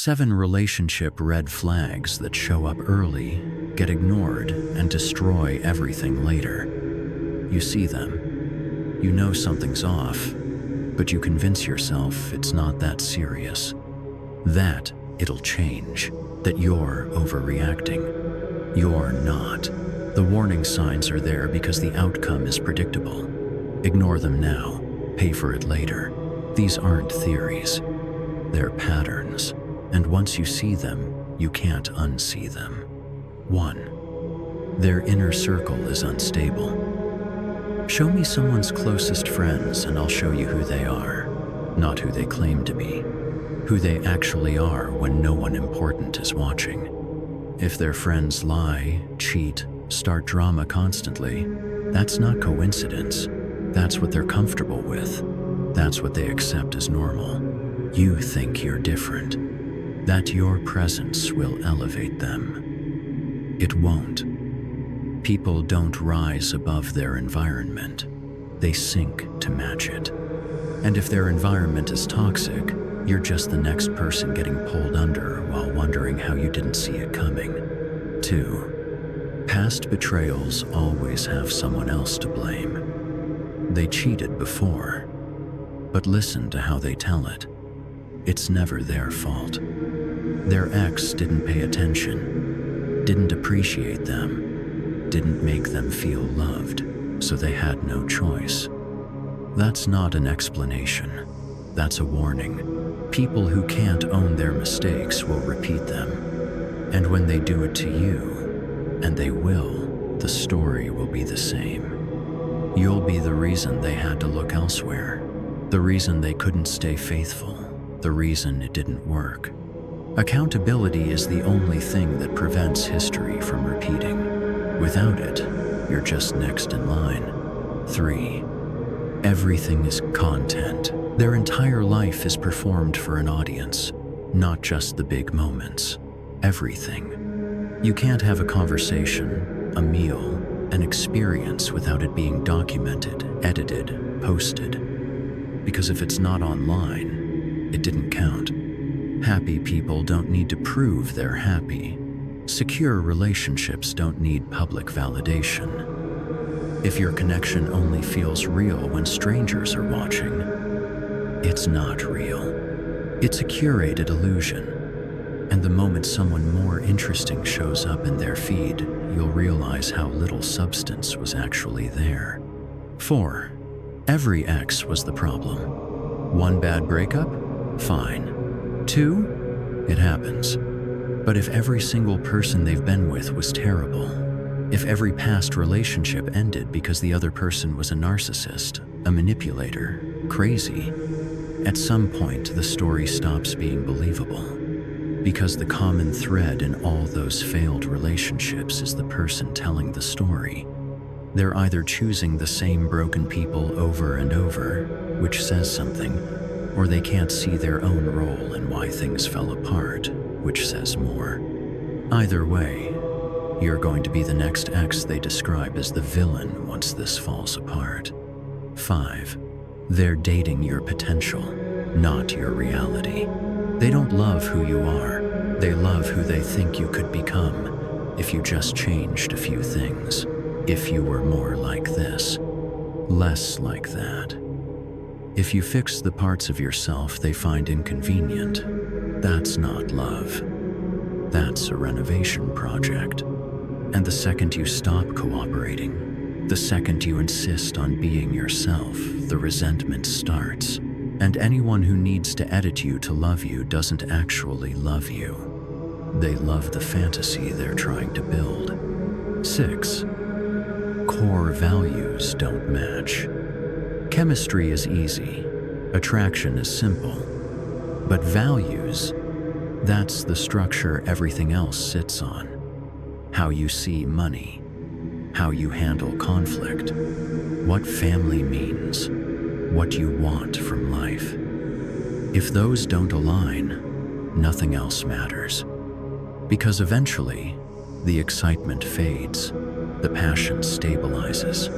7 relationship red flags that show up early, get ignored, and destroy everything later. You see them. You know something's off, but you convince yourself it's not that serious. That it'll change. That you're overreacting. You're not. The warning signs are there because the outcome is predictable. Ignore them now. Pay for it later. These aren't theories. They're patterns. And once you see them, you can't unsee them. 1. Their inner circle is unstable. Show me someone's closest friends and I'll show you who they are, not who they claim to be. Who they actually are when no one important is watching. If their friends lie, cheat, start drama constantly, that's not coincidence. That's what they're comfortable with. That's what they accept as normal. You think you're different. That your presence will elevate them. It won't. People don't rise above their environment. They sink to match it. And if their environment is toxic, you're just the next person getting pulled under while wondering how you didn't see it coming. 2. Past betrayals always have someone else to blame. They cheated before, but listen to how they tell it. It's never their fault. Their ex didn't pay attention, didn't appreciate them, didn't make them feel loved, so they had no choice. That's not an explanation. That's a warning. People who can't own their mistakes will repeat them. And when they do it to you, and they will, the story will be the same. You'll be the reason they had to look elsewhere, the reason they couldn't stay faithful, the reason it didn't work. Accountability is the only thing that prevents history from repeating. Without it, you're just next in line. 3. Everything is content. Their entire life is performed for an audience, not just the big moments. Everything. You can't have a conversation, a meal, an experience without it being documented, edited, posted. Because if it's not online, it didn't count. Happy people don't need to prove they're happy. Secure relationships don't need public validation. If your connection only feels real when strangers are watching, it's not real. It's a curated illusion. And the moment someone more interesting shows up in their feed, you'll realize how little substance was actually there. 4. Every ex was the problem. One bad breakup? Fine. 2? It happens. But if every single person they've been with was terrible, if every past relationship ended because the other person was a narcissist, a manipulator, crazy, at some point the story stops being believable. Because the common thread in all those failed relationships is the person telling the story. They're either choosing the same broken people over and over, which says something, or they can't see their own role in why things fell apart, which says more. Either way, you're going to be the next ex they describe as the villain once this falls apart. 5. They're dating your potential, not your reality. They don't love who you are. They love who they think you could become if you just changed a few things. If you were more like this, less like that. If you fix the parts of yourself they find inconvenient, that's not love. That's a renovation project. And the second you stop cooperating, the second you insist on being yourself, the resentment starts. And anyone who needs to edit you to love you doesn't actually love you. They love the fantasy they're trying to build. 6. Core values don't match. Chemistry is easy. Attraction is simple. But values, that's the structure everything else sits on. How you see money, how you handle conflict, what family means, what you want from life. If those don't align, nothing else matters. Because eventually, the excitement fades, the passion stabilizes,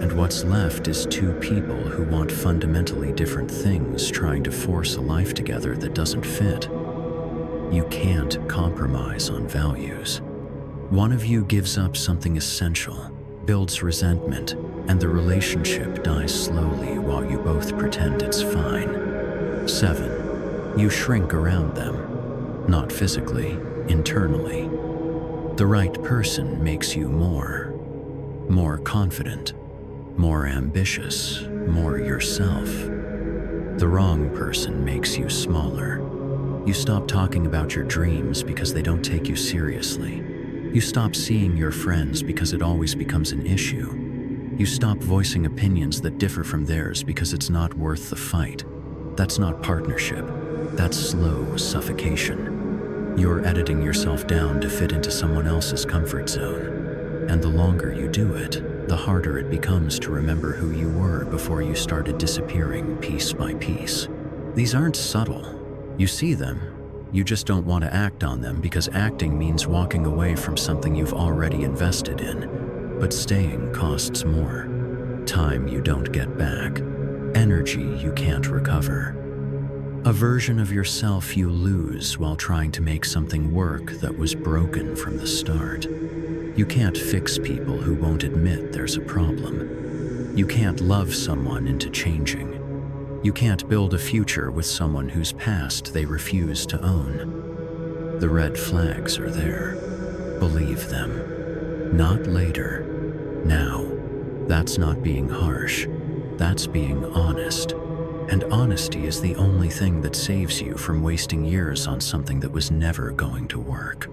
and what's left is two people who want fundamentally different things trying to force a life together that doesn't fit. You can't compromise on values. One of you gives up something essential, builds resentment, and the relationship dies slowly while you both pretend it's fine. 7. You shrink around them, not physically, internally. The right person makes you more confident, more ambitious, more yourself. The wrong person makes you smaller. You stop talking about your dreams because they don't take you seriously. You stop seeing your friends because it always becomes an issue. You stop voicing opinions that differ from theirs because it's not worth the fight. That's not partnership. That's slow suffocation. You're editing yourself down to fit into someone else's comfort zone. And the longer you do it, the harder it becomes to remember who you were before you started disappearing piece by piece. These aren't subtle. You see them. You just don't want to act on them because acting means walking away from something you've already invested in. But staying costs more. Time you don't get back. Energy you can't recover. A version of yourself you lose while trying to make something work that was broken from the start. You can't fix people who won't admit there's a problem. You can't love someone into changing. You can't build a future with someone whose past they refuse to own. The red flags are there. Believe them. Not later. Now. That's not being harsh. That's being honest. And honesty is the only thing that saves you from wasting years on something that was never going to work.